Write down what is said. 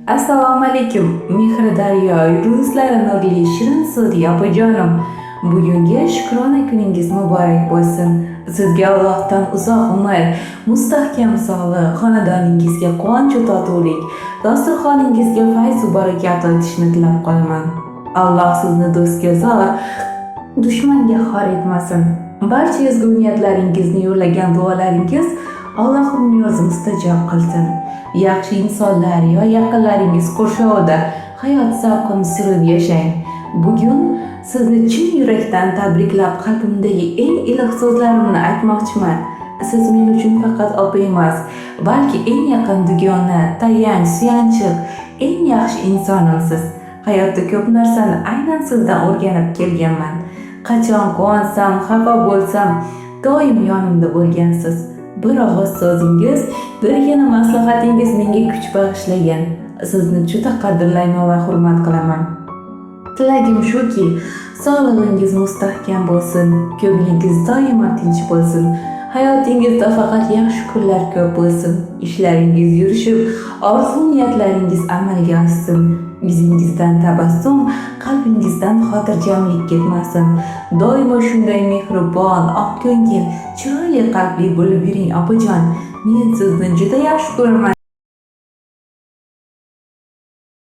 Assalomu alaykum, mehri daryo, yurtlari nurli, shirin suvli opajonim. Bugungi shukrona kuningiz muborak bo'lsin. Sizga Allohdan uzoq umr, mustahkam sog'lik, xonadoningizga quvonch va totuvlik, dasturxoningizga fayz va barakat o'tishini tilab qolaman. Alloh sizni do'stga zor, dushmanga xor etmasin. Barcha ezgu niyatlaringizni yo'llagan duolaringiz Allohning yo'zi mustajob qilsin. Yaxshi insonlar va yaqinlaringiz qurshovida hayot zavqini surib yashang. Bugun sizni chin yurakdan tabriklab, qalbimdagi eng iliq so'zlarimni aytmoqchiman. Siz men uchun faqat opa emas, balki eng yaqin dugona, tayanch, suyanchiq, eng yaxshi insonimsiz. Hayotda ko'p narsani aynan sizdan o'rganib kelganman. Qachon quvansam, xafa bo'lsam, doim yonimda bo'lgansiz. Bir og'iz so'zingiz, birgina maslahatingiz menga kuch bag'ishlagan. Sizni juda qadrlayman va hurmat qilaman. Tilagim shuki, sog'lig'ingiz mustahkam bo'lsin, ko'nglingiz doimo tinch bo'lsin, hayotingizda faqat yaxshi kunlar ko'p bo'lsin, ishlaringiz yurishib, orzu niyatlaringiz amalga oshsin, yuzingizdan tabassum, qalbingizdan xotirjamlik ketmasin. Doimo shunday mehribon, oqko'ngil, chiroyli qalbli bo'lib yuring opajon. Men sizni juda yaxshi ko'raman.